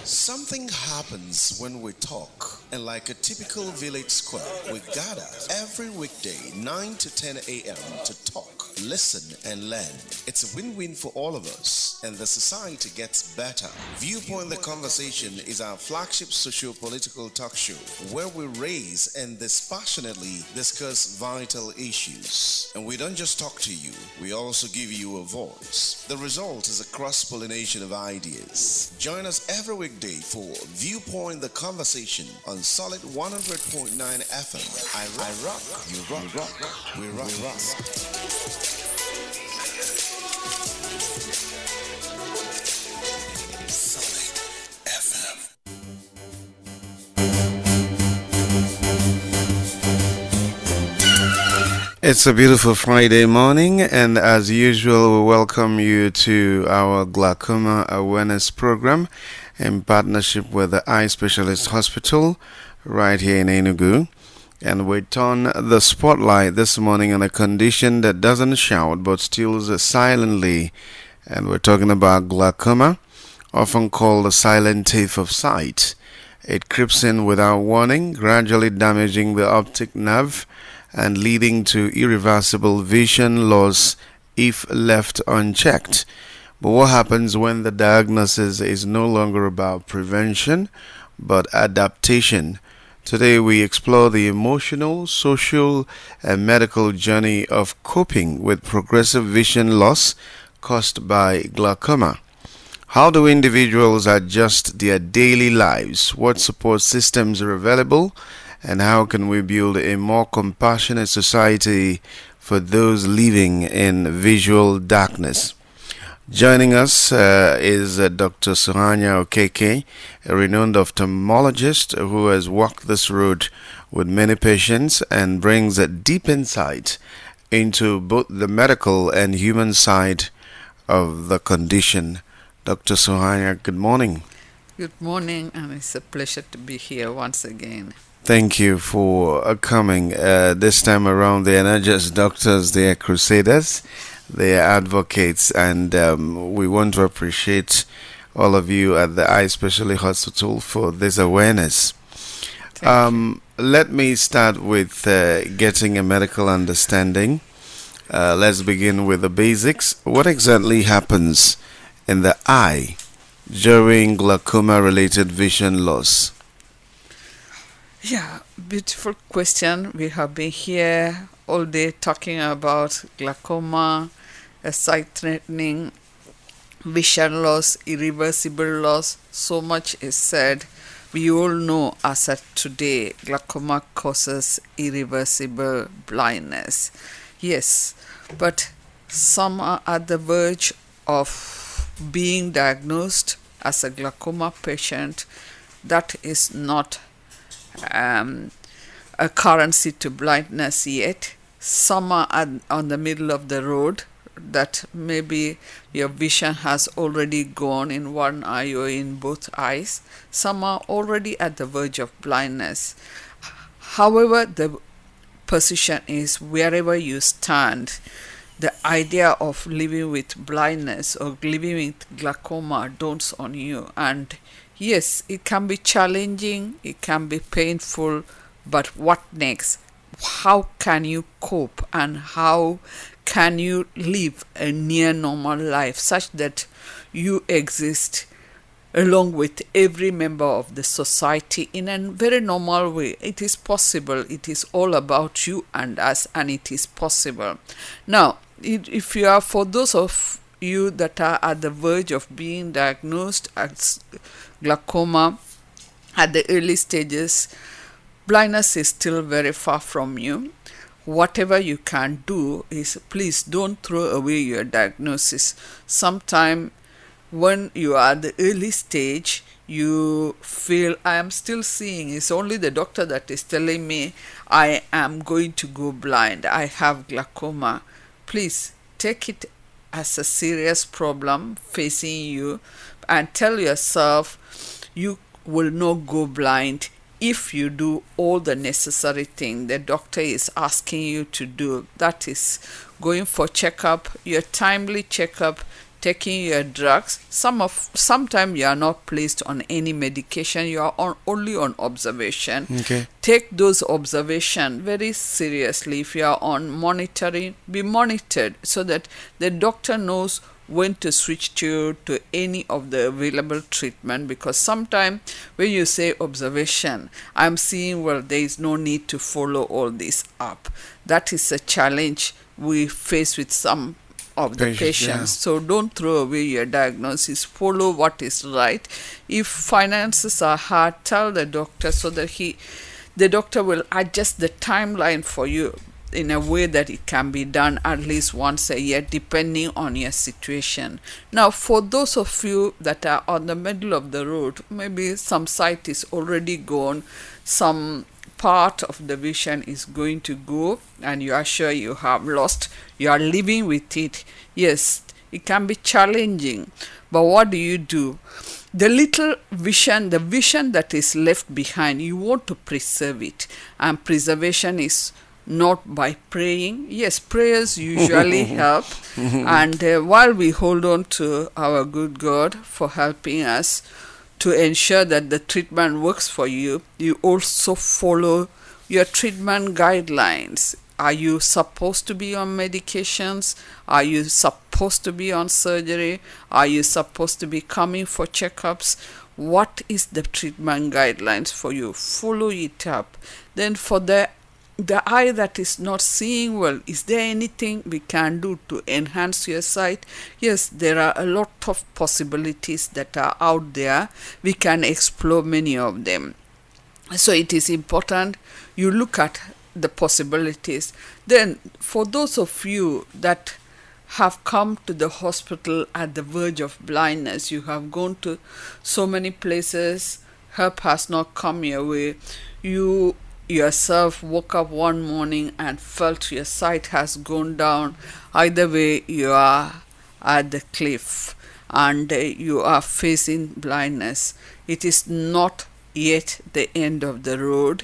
Something happens when we talk, and like a typical village square, we gather every weekday 9 to 10 a.m. to talk, listen, and learn. It's a win-win for all of us, and the society gets better. Viewpoint the Conversation is our flagship socio-political talk show where we raise and dispassionately discuss vital issues. And we don't just talk to you, we also give you a voice. The result is a cross-pollination of ideas. Join us every weekday for Viewpoint the Conversation on Solid 100.9 FM. I rock, you rock, we rock, we rock. Solid FM. It's a beautiful Friday morning, and as usual, we welcome you to our glaucoma awareness program in partnership with the Eye Specialist Hospital right here in Enugu. And we turn the spotlight this morning on a condition that doesn't shout but steals silently. And we're talking about glaucoma, often called the silent thief of sight. It creeps in without warning, gradually damaging the optic nerve and leading to irreversible vision loss if left unchecked. But what happens when the diagnosis is no longer about prevention but adaptation? Today we explore the emotional, social, and medical journey of coping with progressive vision loss caused by glaucoma. How do individuals adjust their daily lives? What support systems are available? And how can we build a more compassionate society for those living in visual darkness? Joining us is Dr. Suhanya Okeke, a renowned ophthalmologist who has walked this road with many patients and brings a deep insight into both the medical and human side of the condition. Dr. Suhanya, good morning. Good morning, and it's a pleasure to be here once again. Thank you for coming. This time around, they are not just doctors, they are crusaders, they are advocates, and we want to appreciate all of you at the Eye Specialist Hospital for this awareness. Let me start with getting a medical understanding. Let's begin with the basics. What exactly happens in the eye during glaucoma-related vision loss? Yeah, beautiful question. We have been here all day talking about glaucoma, a sight-threatening vision loss, irreversible loss. So much is said. We all know as of today, glaucoma causes irreversible blindness. Yes, but some are at the verge of being diagnosed as a glaucoma patient. That is not a currency to blindness yet. Some are on the middle of the road, that maybe your vision has already gone in one eye or in both eyes. Some are already at the verge of blindness. However, the position is wherever you stand, the idea of living with blindness or living with glaucoma dawns on you. And yes, it can be challenging, it can be painful, but what next? How can you cope, and how can you live a near normal life such that you exist along with every member of the society in a very normal way? It is possible. It is all about you and us, and it is possible. Now, if you are, for those of you that are at the verge of being diagnosed as glaucoma at the early stages, blindness is still very far from you. Whatever you can do is, please don't throw away your diagnosis. Sometime when you are at the early stage, you feel, I am still seeing, it's only the doctor that is telling me I am going to go blind, I have glaucoma. Please take it as a serious problem facing you, and tell yourself you will not go blind if you do all the necessary thing the doctor is asking you to do. That is going for checkup, your timely checkup taking your drugs. Sometimes you are not placed on any medication, you are only on observation. Okay. Take those observation very seriously. If you are on monitoring, be monitored so that the doctor knows when to switch to any of the available treatment, because sometimes when you say observation, I'm seeing, well, there is no need to follow all this up. That is a challenge we face with some of the patients. So don't throw away your diagnosis. Follow what is right. If finances are hard, tell the doctor so that the doctor will adjust the timeline for you in a way that it can be done at least once a year, depending on your situation. Now, for those of you that are on the middle of the road, maybe some sight is already gone, some part of the vision is going to go, and you are sure you have lost, you are living with it. Yes, it can be challenging, but what do? The little vision, the vision that is left behind, you want to preserve it, and preservation is not by praying. Yes, prayers usually help, and while we hold on to our good God for helping us to ensure that the treatment works for you, you also follow your treatment guidelines. Are you supposed to be on medications? Are you supposed to be on surgery? Are you supposed to be coming for checkups? What is the treatment guidelines for you? Follow it up. Then for the eye that is not seeing well, is there anything we can do to enhance your sight? Yes, there are a lot of possibilities that are out there. We can explore many of them. So it is important you look at the possibilities. Then for those of you that have come to the hospital at the verge of blindness, you have gone to so many places, help has not come your way, you yourself woke up one morning and felt your sight has gone down. Either way, you are at the cliff and you are facing blindness. It is not yet the end of the road.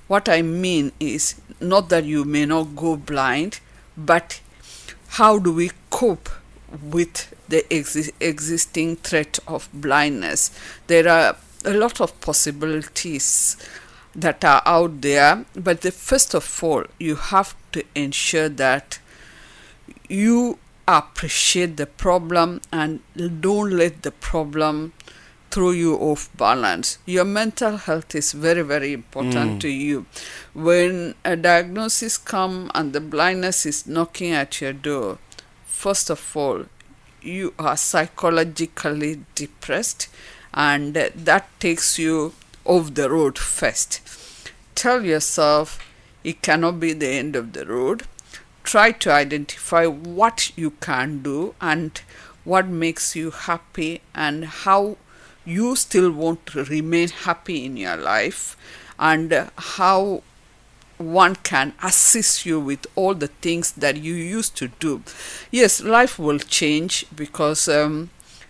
What I mean is not that you may not go blind, but how do we cope with the existing threat of blindness? There are a lot of possibilities that are out there, but first of all, you have to ensure that you appreciate the problem and don't let the problem throw you off balance. Your mental health is very, very important to you. When a diagnosis comes and the blindness is knocking at your door, first of all, you are psychologically depressed, and that takes you off the road first. Tell yourself it cannot be the end of the road. Try to identify what you can do and what makes you happy and how you still want to remain happy in your life, and how one can assist you with all the things that you used to do. Yes, life will change because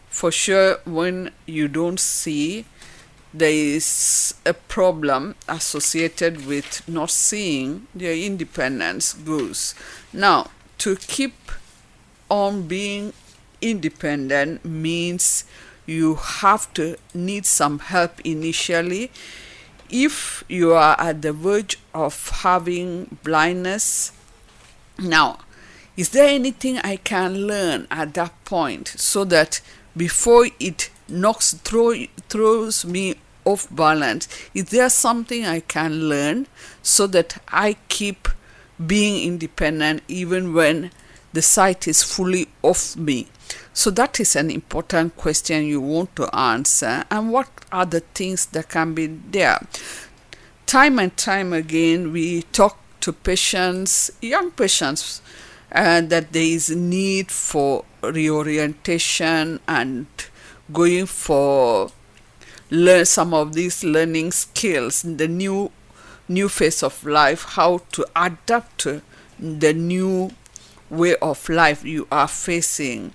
for sure when you don't see, there is a problem associated with not seeing, your independence goes. Now, to keep on being independent means you have to need some help initially. If you are at the verge of having blindness, now, is there anything I can learn at that point so that before it throws me off balance, is there something I can learn so that I keep being independent even when the sight is fully off me? So that is an important question you want to answer. And what are the things that can be there? Time and time again, we talk to patients, young patients, that there is need for reorientation and going for some of these learning skills, the new phase of life, how to adapt to the new way of life you are facing.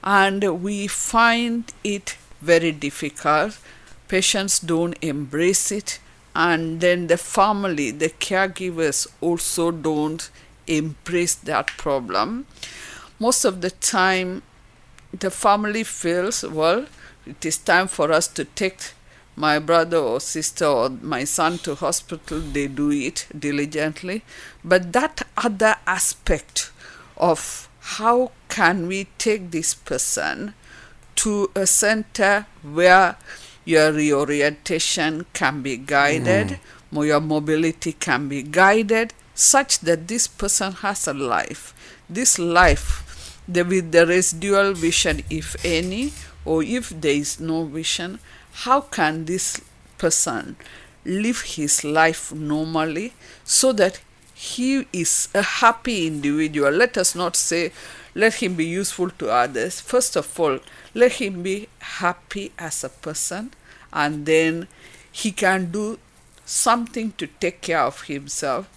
And we find it very difficult. Patients don't embrace it, and then the family, the caregivers also don't embrace that problem. Most of the time, the family feels, well, it is time for us to take my brother or sister or my son to hospital, they do it diligently. But that other aspect of how can we take this person to a center where your reorientation can be guided, your mobility can be guided, such that this person has a life. This life, with the residual vision, if any, or if there is no vision, how can this person live his life normally so that he is a happy individual? Let us not say let him be useful to others. First of all, let him be happy as a person, and then he can do something to take care of himself.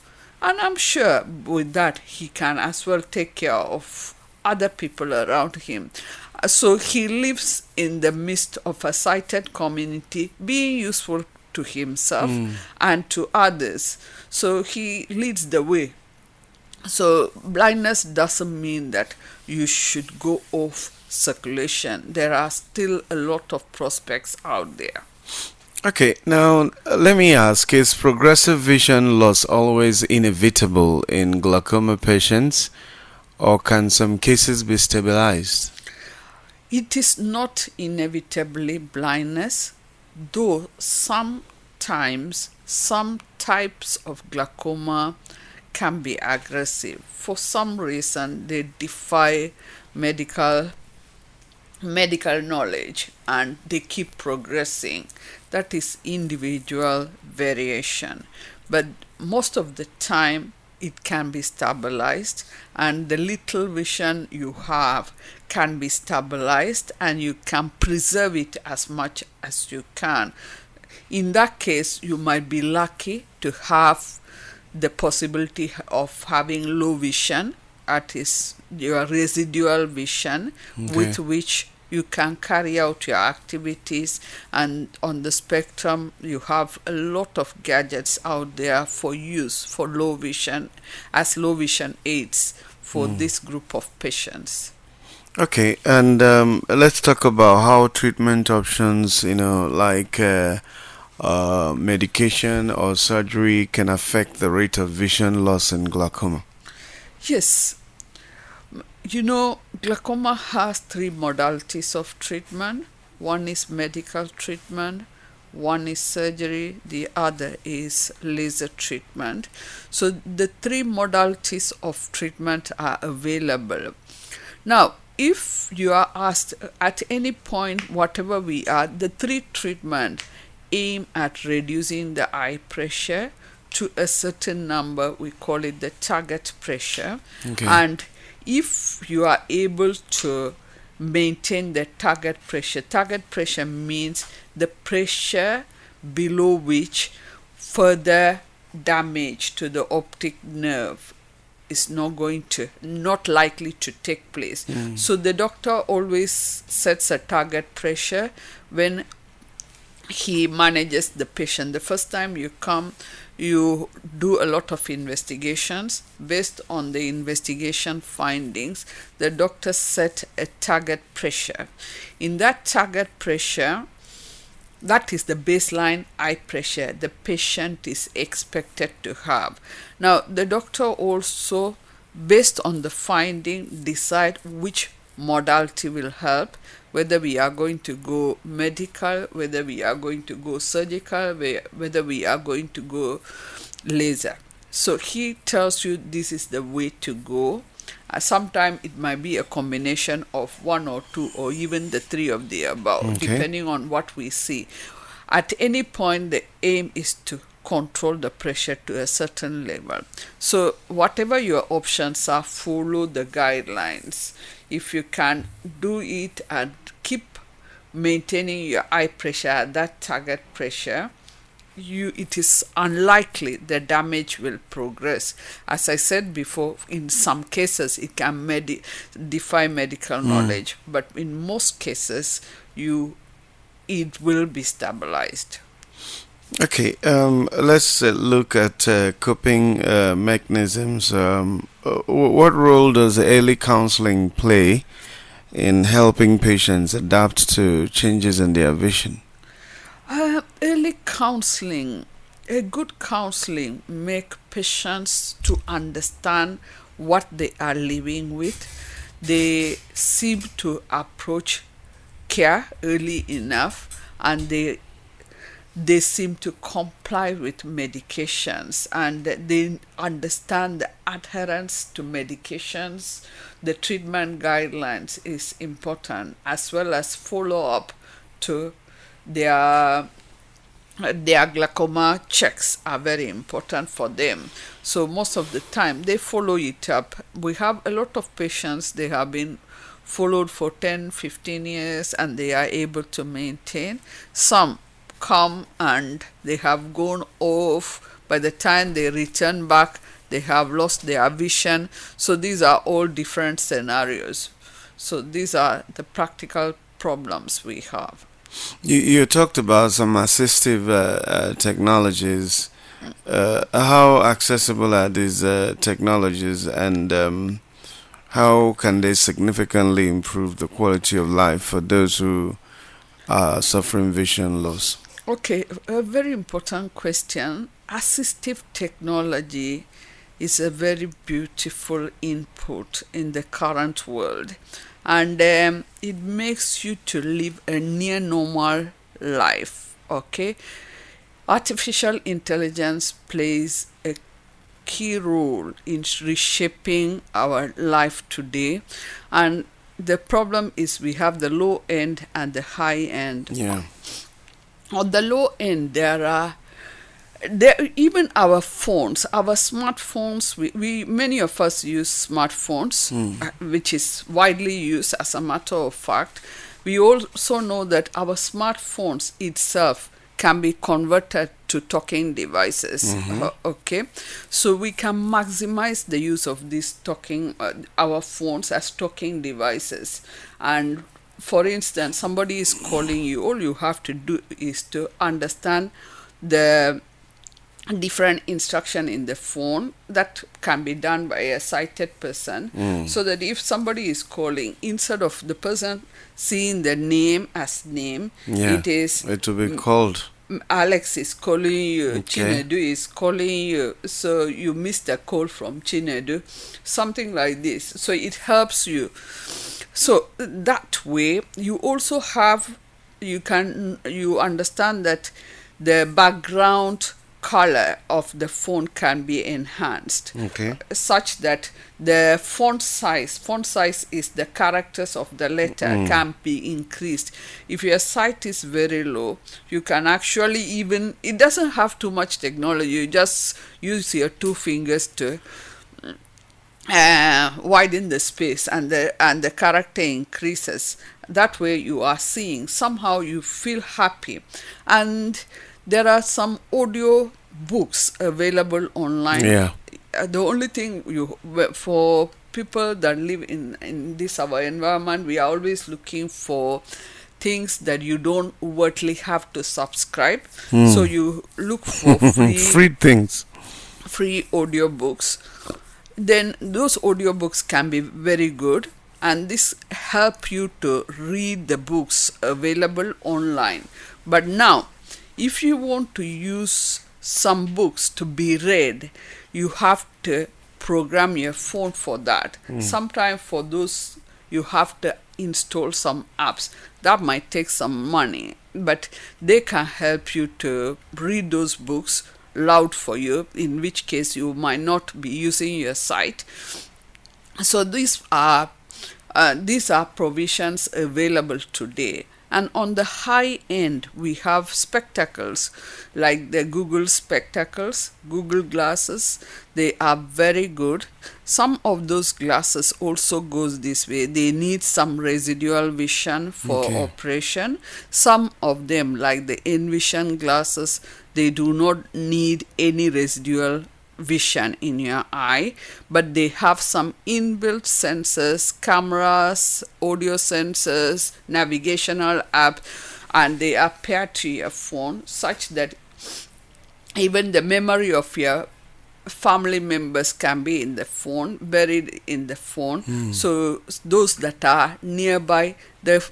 And I'm sure with that, he can as well take care of other people around him. So he lives in the midst of a sighted community, being useful to himself and to others. So he leads the way. So blindness doesn't mean that you should go off circulation. There are still a lot of prospects out there. Okay, now let me ask, is progressive vision loss always inevitable in glaucoma patients, or can some cases be stabilized? It is not inevitably blindness, though sometimes some types of glaucoma can be aggressive. For some reason, they defy medical knowledge and they keep progressing. That is individual variation. But most of the time, it can be stabilized, and the little vision you have can be stabilized, and you can preserve it as much as you can. In that case, you might be lucky to have the possibility of having low vision, that is your residual vision, with which you can carry out your activities. And on the spectrum, you have a lot of gadgets out there for use for low vision, as low vision aids for this group of patients. Okay, and let's talk about how treatment options, like medication or surgery, can affect the rate of vision loss in glaucoma. Yes, glaucoma has three modalities of treatment. One is medical treatment, one is surgery, the other is laser treatment. So the three modalities of treatment are available. Now, if you are asked at any point, whatever we are, the three treatment aim at reducing the eye pressure to a certain number. We call it the target pressure. And if you are able to maintain the target pressure means the pressure below which further damage to the optic nerve is not likely to take place. So the doctor always sets a target pressure when he manages the patient. The first time you come, you do a lot of investigations. Based on the investigation findings, the doctor set a target pressure. In that target pressure, that is the baseline eye pressure the patient is expected to have. Now, the doctor also, based on the finding, decide which modality will help, whether we are going to go medical, whether we are going to go surgical, whether we are going to go laser. So he tells you this is the way to go. Sometimes it might be a combination of one or two or even the three of the above, depending on what we see. At any point, the aim is to control the pressure to a certain level. So whatever your options are, follow the guidelines. If you can do it and keep maintaining your eye pressure at that target pressure, it is unlikely the damage will progress. As I said before, in some cases it can defy medical knowledge, but in most cases it will be stabilized. Okay, let's look at coping mechanisms. What role does early counseling play in helping patients adapt to changes in their vision? Early counseling, a good counseling make patients to understand what they are living with. They seem to approach care early enough, and they seem to comply with medications, and they understand the adherence to medications. The treatment guidelines is important, as well as follow up to their their glaucoma checks are very important for them. So most of the time they follow it up. We have a lot of patients, they have been followed for 10-15 years and they are able to maintain. Some come and they have gone off. By the time they return back, they have lost their vision. So these are all different scenarios. So these are the practical problems we have. You talked about some assistive technologies. How accessible are these technologies, and how can they significantly improve the quality of life for those who are suffering vision loss? Okay, a very important question. Assistive technology is a very beautiful input in the current world, and it makes you to live a near normal life. Okay, artificial intelligence plays a key role in reshaping our life today, and the problem is we have the low end and the high end. Yeah. On the low end, there even our phones, our smartphones. We many of us use smartphones, which is widely used. As a matter of fact, we also know that our smartphones itself can be converted to talking devices. Okay, so we can maximize the use of these talking our phones as talking devices. And for instance, somebody is calling you, all you have to do is to understand the different instruction in the phone. That can be done by a sighted person, so that if somebody is calling, instead of the person seeing the name as name, Yeah. It will be called. Alex is calling you, Okay. Chinedu is calling you, so you missed a call from Chinedu, something like this. So it helps you. So that way you also have, you understand that the background color of the phone can be enhanced, Okay. such that the font size is the characters of the letter can be increased. If your sight is very low, you can actually, even it doesn't have too much technology, you just use your two fingers to widen the space, and the character increases. That way you are seeing, somehow you feel happy. And there are some audio books available online. Yeah. The only thing for people that live in this our environment, we are always looking for things that you don't overtly have to subscribe. So you look for Free things. free audiobooks. Then those audiobooks can be very good, and this help you to read the books available online. But now, if you want to use some books to be read, you have to program your phone for that. Sometimes for those, you have to install some apps. That might take some money, but they can help you to read those books loud for you, in which case you might not be using your sight. So these are provisions available today. And on the high end, we have spectacles like the Google spectacles, Google glasses. They are very good. Some of those glasses also goes this way. They need some residual vision for operation. Some of them, like the Envision glasses, they do not need any residual vision in your eye, but they have some inbuilt sensors, cameras, audio sensors, navigational app, and they are paired to your phone, such that even the memory of your family members can be in the phone, buried in the phone. So those that are nearby, the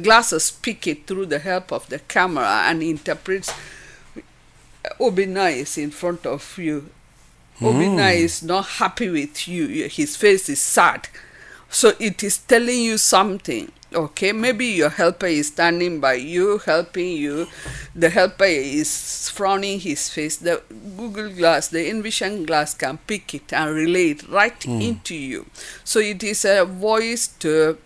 glasses pick it through the help of the camera and interprets. Obina is in front of you. Obina is not happy with you. His face is sad. So it is telling you something. Okay, maybe your helper is standing by you, helping you. The helper is frowning his face. The Google Glass, the Envision Glass can pick it and relay it right into you. So it is a voice to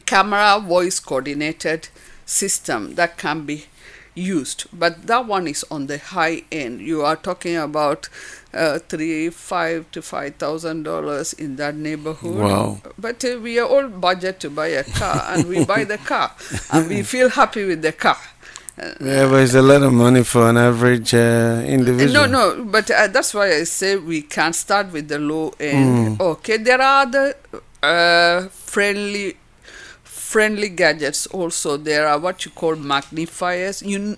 camera voice coordinated system that can be used, but that one is on the high end. You are talking about $5,000 in that neighborhood. Wow. But we are all budget to buy a car, and we buy the car, and we feel happy with the car. Yeah, but it's a lot of money for an average individual. No, but that's why I say we can start with the low end. Okay, there are other friendly gadgets also. There are what you call magnifiers. You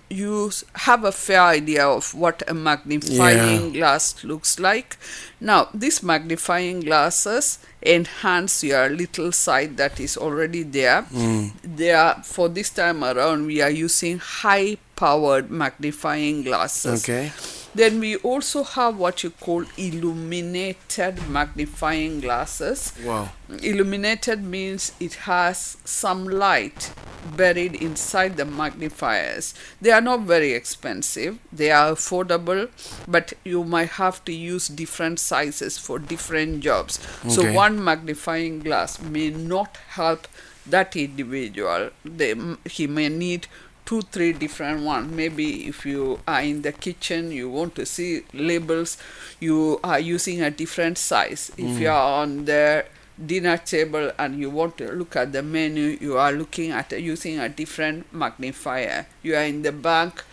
have a fair idea of what a magnifying glass looks like. Now these magnifying glasses enhance your little sight that is already there. They are, for this time around, we are using high powered magnifying glasses. Okay. Then we also have what you call illuminated magnifying glasses. Wow. Illuminated means it has some light buried inside the magnifiers. They are not very expensive. They are affordable, but you might have to use different sizes for different jobs. So Okay. one magnifying glass may not help that individual. He may need 2-3 different ones. Maybe if you are in the kitchen, you want to see labels, you are using a different size. If you are on the dinner table and you want to look at the menu, you are looking at using a different magnifier. You are in the bank,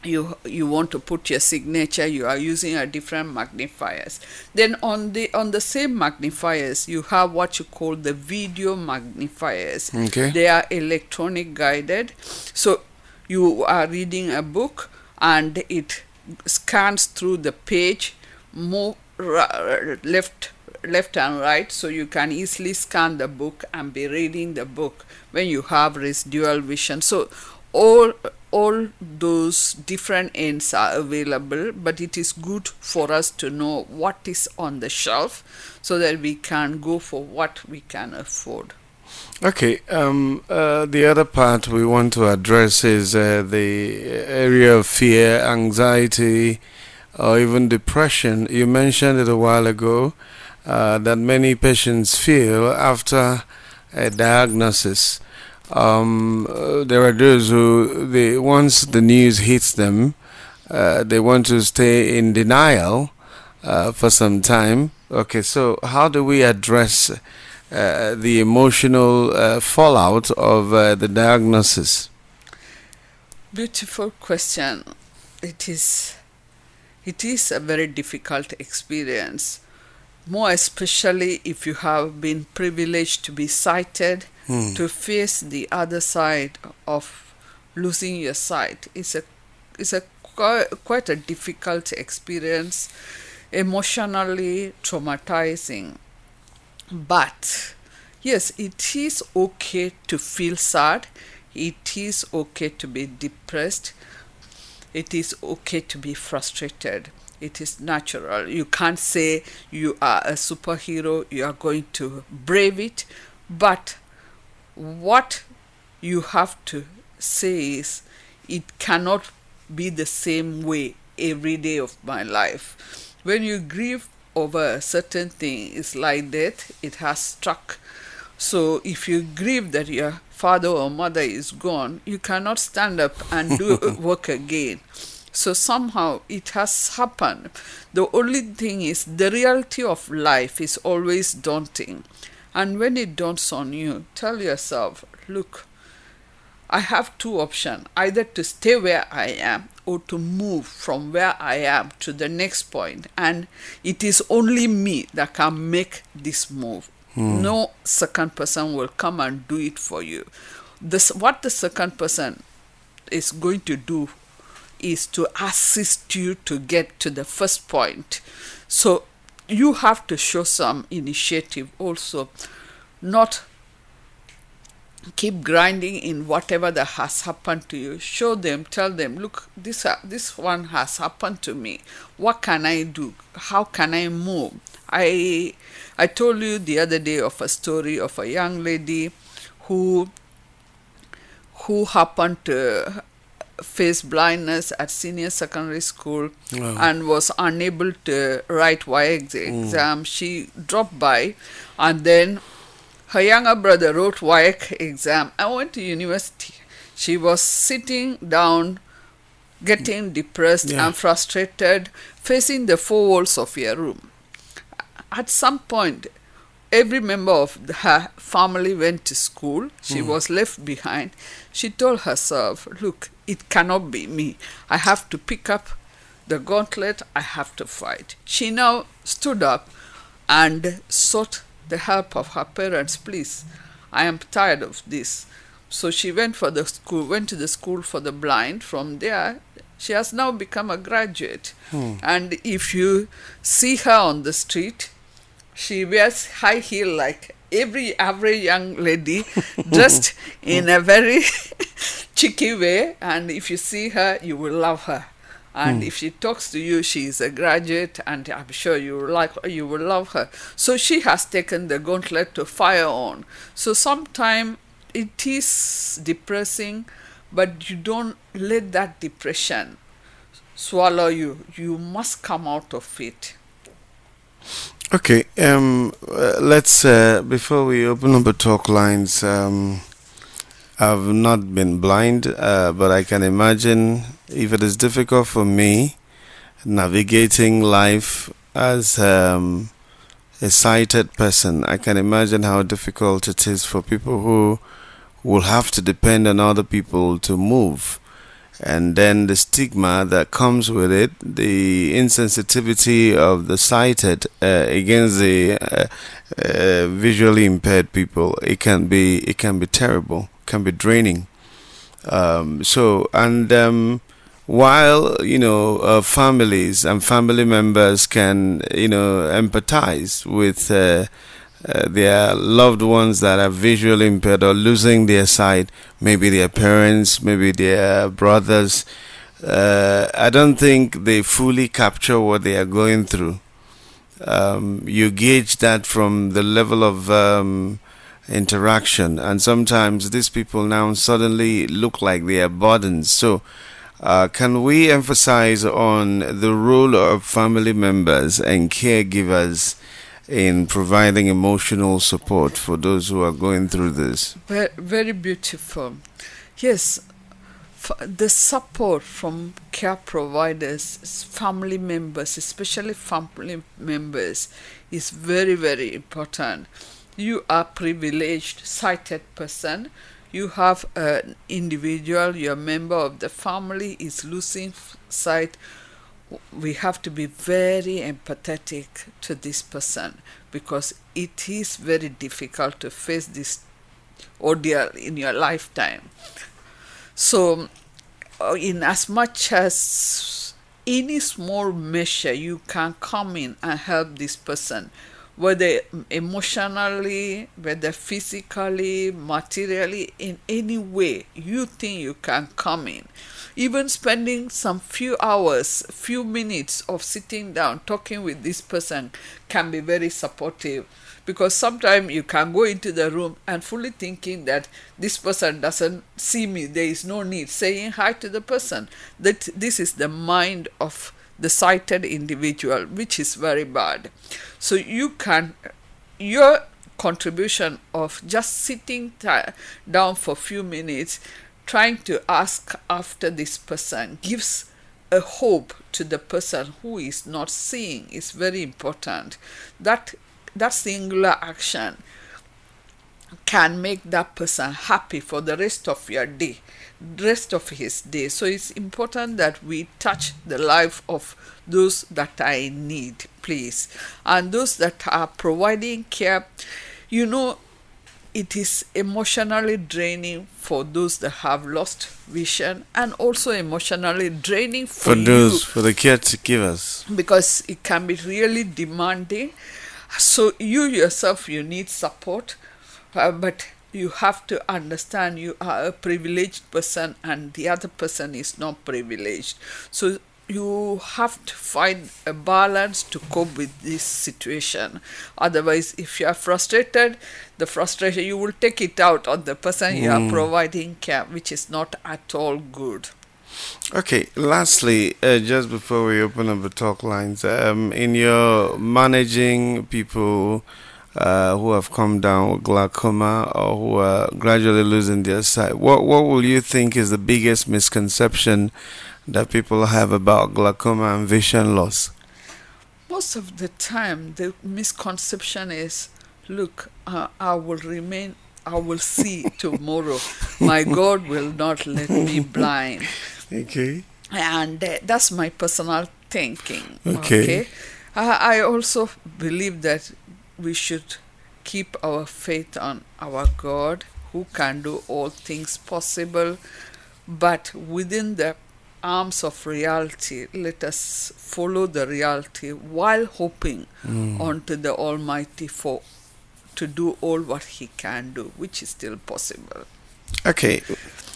you want to put your signature, you are using a different magnifiers. Then on the same magnifiers, you have what you call the video magnifiers. Okay. They are electronic guided. So you are reading a book and it scans through the page, move left and right, so you can easily scan the book and be reading the book when you have residual vision. So all those different ends are available, but it is good for us to know what is on the shelf so that we can go for what we can afford. Okay. The other part we want to address is the area of fear, anxiety, or even depression. You mentioned it a while ago that many patients feel after a diagnosis. There are those who, once the news hits them, they want to stay in denial for some time. Okay, so how do we address the emotional fallout of the diagnosis? Beautiful question. It is a very difficult experience, more especially if you have been privileged to be sighted. To face the other side of losing your sight is quite a difficult experience, emotionally traumatizing. But yes, it is okay to feel sad. It is okay to be depressed. It is okay to be frustrated. It is natural. You can't say you are a superhero, you are going to brave it, but what you have to say is it cannot be the same way every day of my life. When you grieve over a certain thing, it's like death, it has struck. So if you grieve that your father or mother is gone, you cannot stand up and do work again. So somehow it has happened. The only thing is the reality of life is always daunting. And when it dawns on you, tell yourself, look, I have two options, either to stay where I am or to move from where I am to the next point. And it is only me that can make this move. No second person will come and do it for you. What the second person is going to do is to assist you to get to the first point. So you have to show some initiative also, not keep grinding in whatever that has happened to you. Show them, tell them, look, this one has happened to me. What can I do? How can I move? I told you the other day of a story of a young lady who happened to face blindness at senior secondary school. Wow. And was unable to write WIEC exam. She dropped by, and then her younger brother wrote WIEC exam and went to university. She was sitting down, getting depressed Yeah. and frustrated, facing the four walls of your room. At some point, every member of her family went to school. She was left behind. She told herself, look, it cannot be me. I have to pick up the gauntlet. I have to fight. She now stood up and sought the help of her parents. Please, I am tired of this. So she went to the school for the blind. From there, she has now become a graduate. And if you see her on the street, she wears high heel like every average young lady, dressed in a very cheeky way. And if you see her, you will love her. And if she talks to you, she is a graduate, and I'm sure you will love her. So she has taken the gauntlet to fire on. So sometimes it is depressing, but you don't let that depression swallow you. You must come out of it. Okay. Let's before we open up the talk lines. I've not been blind, but I can imagine if it is difficult for me navigating life as a sighted person. I can imagine how difficult it is for people who will have to depend on other people to move. And then the stigma that comes with it, the insensitivity of the sighted against the visually impaired people, it can be terrible, can be draining. While families and family members can empathize with their loved ones that are visually impaired or losing their sight, maybe their parents, maybe their brothers, I don't think they fully capture what they are going through. You gauge that from the level of interaction, and sometimes these people now suddenly look like they are burdens. So can we emphasize on the role of family members and caregivers in providing emotional support for those who are going through this? Very, very beautiful. Yes, the support from care providers, family members, especially family members, is very, very important. You are privileged, sighted person. You have an individual, your member of the family is losing sight. We have to be very empathetic to this person, because it is very difficult to face this ordeal in your lifetime. So, in as much as any small measure you can come in and help this person, whether emotionally, whether physically, materially, in any way you think you can come in. Even spending some few hours, few minutes of sitting down talking with this person can be very supportive, because sometimes you can go into the room and fully thinking that this person doesn't see me. There is no need saying hi to the person. That this is the mind of the sighted individual, which is very bad. So your contribution of just sitting down for a few minutes, trying to ask after this person, gives a hope to the person who is not seeing, is very important. That singular action can make that person happy for the rest of his day. So it's important that we touch the life of those that are in need, please, and those that are providing care. it is emotionally draining for those that have lost vision, and also emotionally draining for you For the caregivers. because it can be really demanding. So you yourself, you need support, but you have to understand you are a privileged person and the other person is not privileged. So you have to find a balance to cope with this situation. Otherwise, if you are frustrated, the frustration, you will take it out on the person you are providing care, which is not at all good. Okay, lastly, just before we open up the talk lines, in your managing people who have come down with glaucoma or who are gradually losing their sight, what will you think is the biggest misconception that people have about glaucoma and vision loss? Most of the time, the misconception is, look, I will see tomorrow. My God will not let me blind. Okay. And that's my personal thinking. Okay. Okay. I also believe that we should keep our faith on our God who can do all things possible, but within the arms of reality, let us follow the reality while hoping onto the Almighty for to do all what He can do, which is still possible. Okay.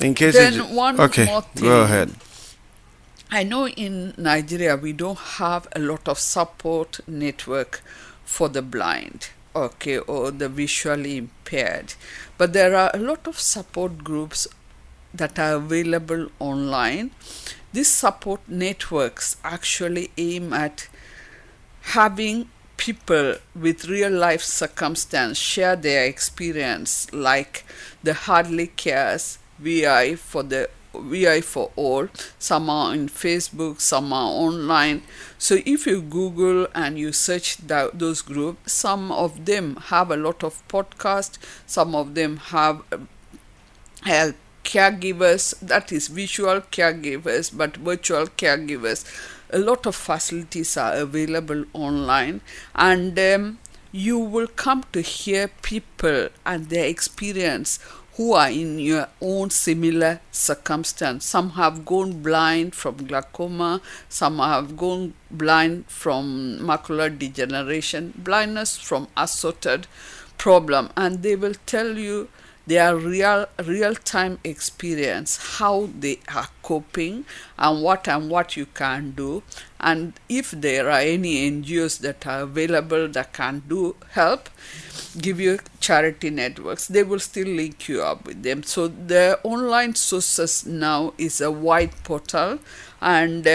In case Then one okay, more thing. go ahead. I know in Nigeria we don't have a lot of support network for the blind, okay, or the visually impaired, but there are a lot of support groups that are available online. These support networks actually aim at having people with real life circumstance share their experience, like the Hardly Cares VI for all. Some are in Facebook, some are online. So if you Google and you search those groups, some of them have a lot of podcasts, some of them have caregivers, that is visual caregivers, but virtual caregivers. A lot of facilities are available online, and you will come to hear people and their experience who are in your own similar circumstance. Some have gone blind from glaucoma, some have gone blind from macular degeneration, blindness from assorted problem, and they will tell you their real time experience, how they are coping, and what you can do. And if there are any NGOs that are available that can do help, give you charity networks, they will still link you up with them. So the online sources now is a wide portal, and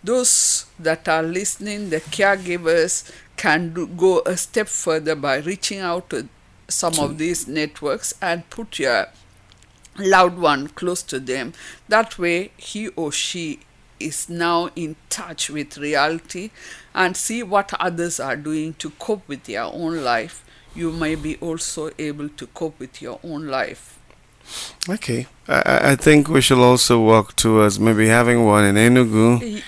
those that are listening, the caregivers, can go a step further by reaching out to some of these networks and put your loved one close to them. That way he or she is now in touch with reality and see what others are doing to cope with their own life. You may be also able to cope with your own life. Okay. I think we should also work towards maybe having one in Enugu.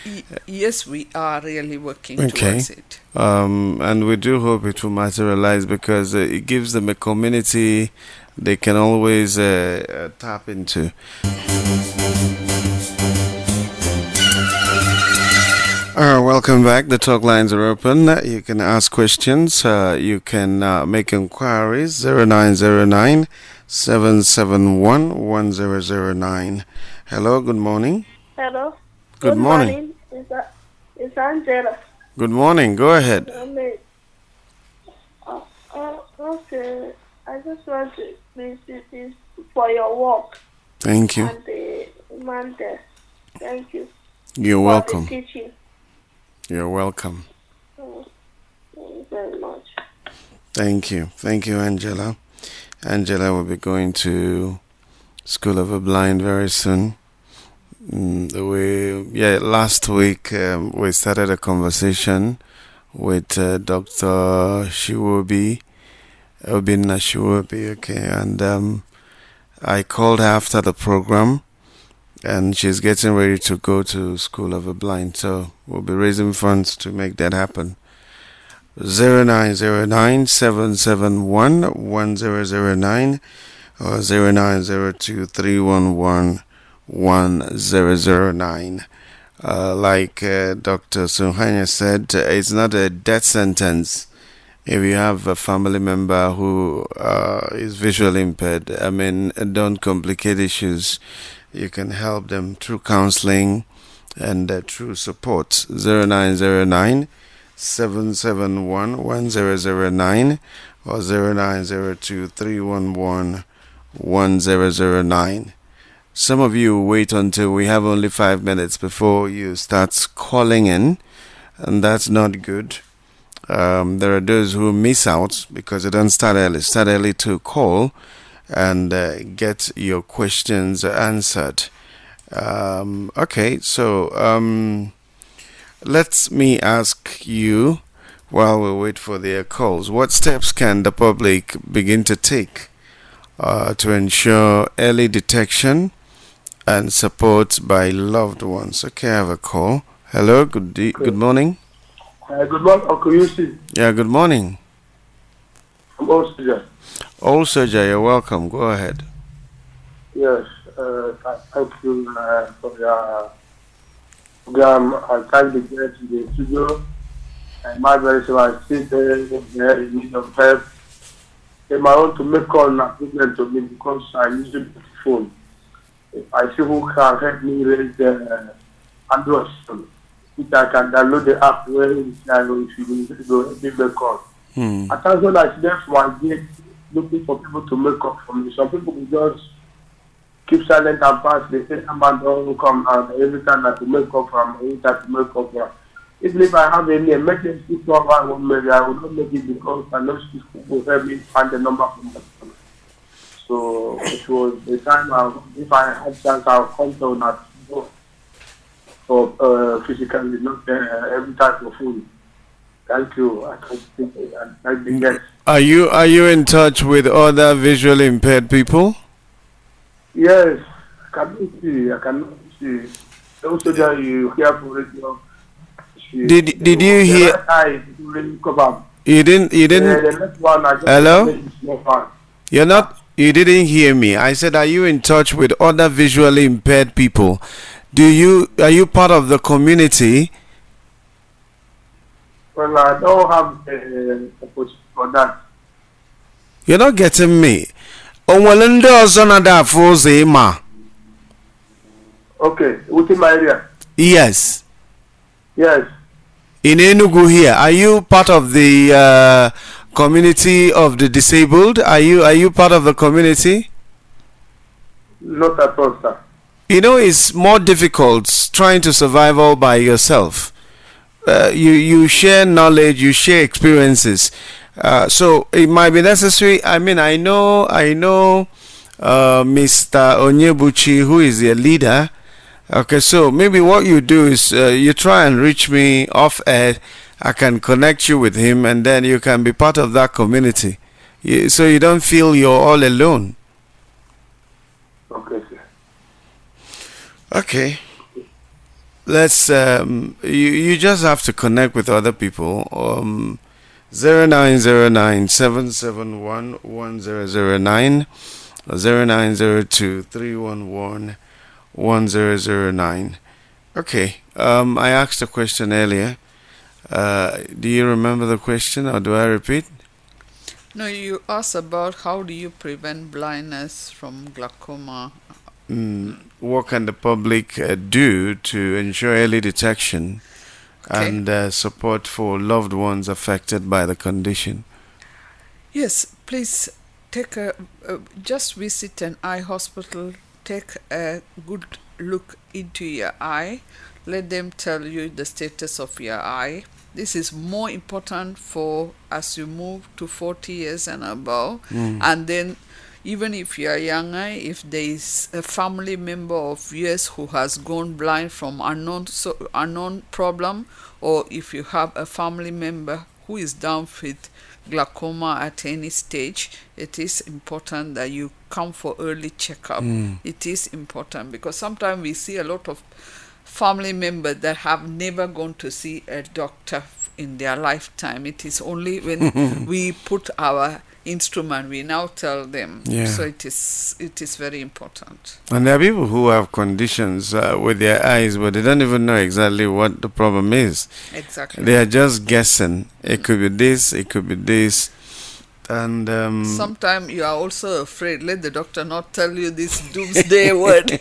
Yes, we are really working towards it. And we do hope it will materialize because it gives them a community they can always tap into. Welcome back. The talk lines are open. You can ask questions. You can make inquiries. 0909 771 1009. Hello, good morning. Hello. Good morning. It's Angela. Good morning. Go ahead. Okay. I just want to visit this for your work. Thank you. And the man there. Thank you. You're for welcome. the teaching. You're welcome. Thank you very much. Thank you. Thank you, Angela. Angela will be going to School of the Blind very soon. Last week we started a conversation with Dr. Shiwobi, Obinna Shiwobi, okay, and I called her after the program, and she's getting ready to go to School of the Blind, so we'll be raising funds to make that happen. 0909-771-1009 or 0902-311-1009. Like Dr. Suhanya said, it's not a death sentence. If you have a family member who is visually impaired, I mean, don't complicate issues. You can help them through counseling and through support. 0909-771-1009 or 0902-311-1009. Some of you wait until we have only 5 minutes before you start calling in, and that's not good. There are those who miss out because they don't start early. Start early to call and get your questions answered. Okay, so let me ask you, while we wait for their calls, what steps can the public begin to take to ensure early detection and support by loved ones? Okay, I have a call. Hello, good morning. Good morning, Uncle Yusuf. Yeah, good morning. I'm Old Old Soldier, you're welcome. Go ahead. Yes, thank you for your program. I tried to get to the studio. And my very so I sit there in need of help. If I want to make call an appointment to me because I use the phone. If I see who can help me raise the Android phone, which I can download the app where if you need to make a call. At times when I see them from my gate looking for people to make up for me, some people will just keep silent and pass. They say, "Someone don't come," and every time I to make up from, every time to make up from. Even if I have any emergency cover, maybe I will not make it because I know people will help me find the number from my phone. So it was the time if I had chance, I'll come to that for physically, not every type of food. Thank you. I can think I yes. Are you in touch with other visually impaired people? Yes, I cannot see. Also, that you hear for radio. Did you hear? You didn't. The next one, I just hello? You're not. You didn't hear me. I said, are you in touch with other visually impaired people? Are you part of the community? Well, I don't have a opportunity for that. You're not getting me. Okay, within my area. Yes. Yes. In Enugu here, are you part of the community of the disabled? Are you part of the community? Not at all, sir. You know, it's more difficult trying to survive all by yourself. You share knowledge, you share experiences. So it might be necessary. I mean, I know Mr. Onyebuchi, who is their leader. Okay, so maybe what you do is you try and reach me off air. I can connect you with him, and then you can be part of that community. So you don't feel you're all alone. Okay, sir. Okay. Let's you just have to connect with other people. 0909-771-1009 or 0902-311-1009. Okay. I asked a question earlier. Do you remember the question, or do I repeat? No, you asked about how do you prevent blindness from glaucoma. What can the public do to ensure early detection and support for loved ones affected by the condition? Yes, please take just visit an eye hospital. Take a good look into your eye. Let them tell you the status of your eye. This is more important for as you move to 40 years and above. And then even if you are younger, if there is a family member of yours who has gone blind from unknown problem, or if you have a family member who is down with glaucoma at any stage, it is important that you come for early checkup. It is important because sometimes we see a lot of family members that have never gone to see a doctor in their lifetime. It is only when we put our instrument, we now tell them. Yeah. So it is very important. And there are people who have conditions with their eyes, but they don't even know exactly what the problem is. Exactly. They are just guessing. It could be this, it could be this. And Sometimes you are also afraid. Let the doctor not tell you this doomsday word.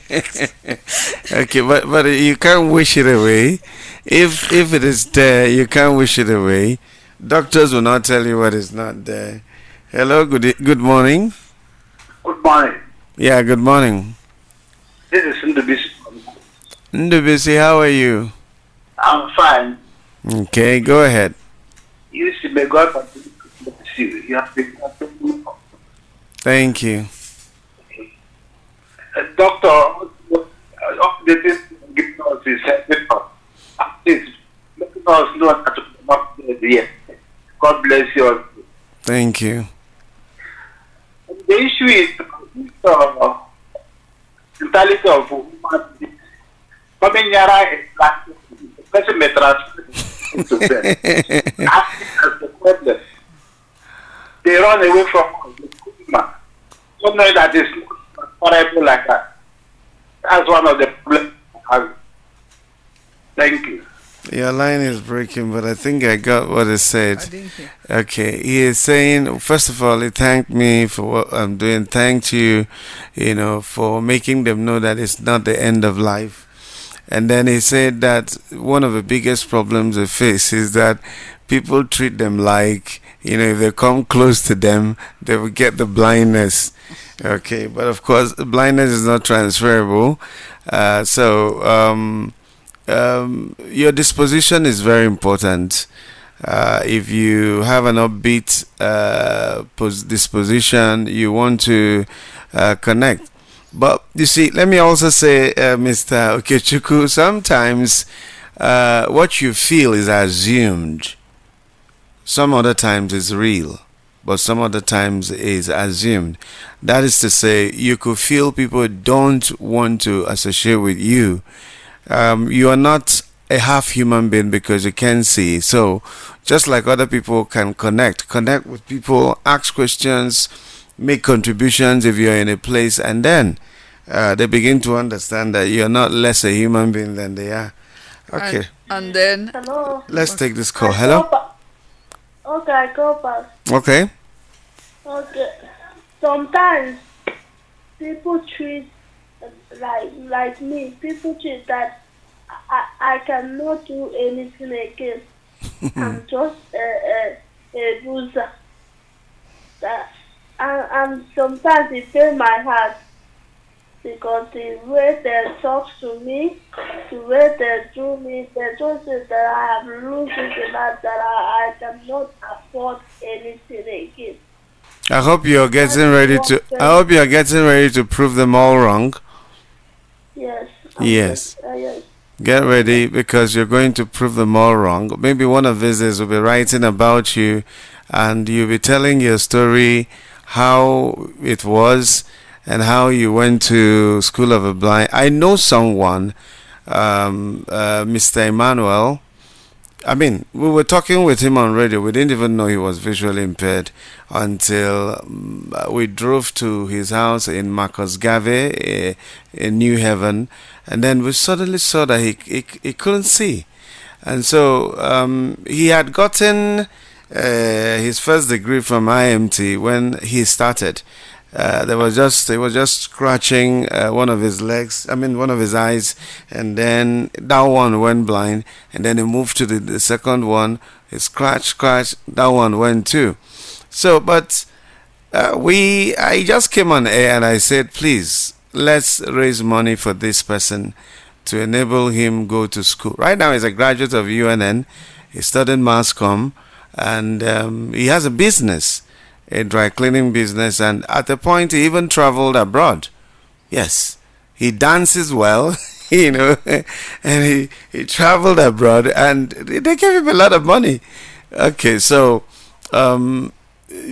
okay, but you can't wish it away. If it is there, you can't wish it away. Doctors will not tell you what is not there. Hello, good morning. Good morning. Yeah, good morning. This is Ndubisi. Ndubisi, how are you? I'm fine. Okay, go ahead. You see, may God continue to bless you. You have been Thank you. doctor, updating giving us his helping us. Please, making us know that to come up there yet. God bless you all. Thank you. The issue is the mentality of human beings. Coming here is like the person may transfer it to them. Asking us the problem. They run away from us. Don't know that it's not horrible like that. That's one of the problems I have. Thank you. Your line is breaking, but I think I got what it I said. didn't hear. Okay, he is saying, first of all, he thanked me for what I'm doing. Thanked you, for making them know that it's not the end of life. And then he said that one of the biggest problems they face is that people treat them like, if they come close to them, they will get the blindness. Okay, but of course, blindness is not transferable. Your disposition is very important. If you have an upbeat disposition, you want to connect. But you see, let me also say, Mr. Okechukwu, sometimes what you feel is assumed. Some other times it's real, but some other times is assumed. That is to say, you could feel people don't want to associate with you. You are not a half human being because you can see. So, just like other people can connect with people, ask questions, make contributions if you're in a place, and then they begin to understand that you're not less a human being than they are. Okay, And then Hello. let's take this call. Hello? Okay, I go back. Okay. Okay. Sometimes people treat like me. People treat that I cannot do anything again. I'm just a loser. And sometimes it pains my heart because the way they talk to me, the way they do me, they just say that I have losing enough that I cannot afford anything again. I hope you're getting ready to. I hope you're getting ready to prove them all wrong. Yes. Yes. Yes. Get ready because you're going to prove them all wrong. Maybe one of these days will be writing about you, and you'll be telling your story, how it was, and how you went to School of the Blind. I know someone, Mr. Emmanuel. I mean, we were talking with him on radio. We didn't even know he was visually impaired until we drove to his house in Marcos Gave, in New Haven, and then we suddenly saw that he couldn't see. And so he had gotten his first degree from IMT when he started. He was just scratching one of his legs, one of his eyes, and then that one went blind, and then he moved to the second one, he scratch, that one went too. So, but I just came on air and I said, please, let's raise money for this person to enable him go to school. Right now he's a graduate of UNN, he's studying mass comm, and he has a business, a dry cleaning business, and at a point he even traveled abroad. Yes, he dances well, and he traveled abroad, and they gave him a lot of money. Okay, so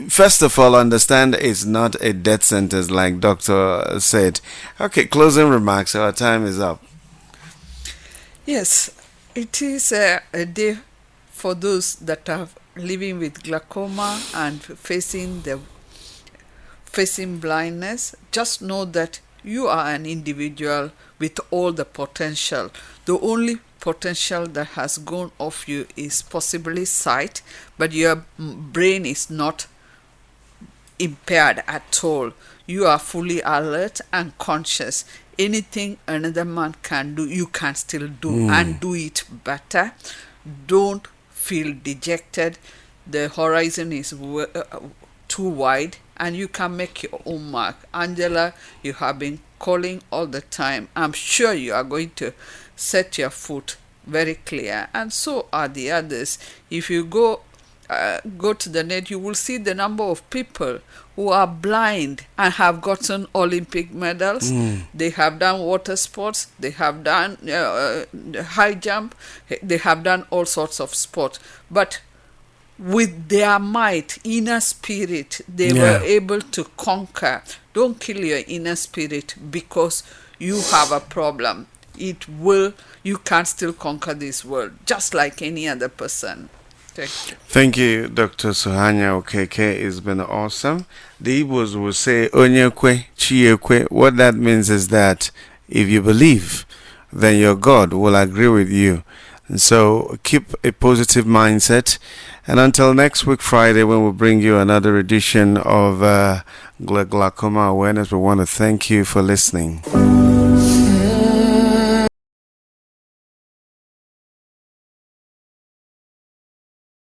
first of all, understand it's not a death sentence like doctor said. Okay, closing remarks, our time is up. yes, it is a day for those that are living with glaucoma and facing blindness, just know that you are an individual with all the potential. The only potential that has gone off you is possibly sight, but your brain is not impaired at all. You are fully alert and conscious. Anything another man can do, you can still do and do it better. Don't feel dejected. The horizon is too wide and you can make your own mark. Angela, you have been calling all the time. I'm sure you are going to set your foot very clear, and so are the others. If you go to the net, you will see the number of people who are blind and have gotten Olympic medals. They have done water sports, they have done high jump, they have done all sorts of sports. But with their might, inner spirit, they were able to conquer. Don't kill your inner spirit because you have a problem. You can still conquer this world just like any other person. Thank you. Thank you, Dr. Suhanya Okeke. It's been awesome. The Igbos will say, Onyekwe, Chiekwe. What that means is that if you believe, then your God will agree with you. And so keep a positive mindset. And until next week, Friday, when we bring you another edition of Glaucoma Awareness, we want to thank you for listening.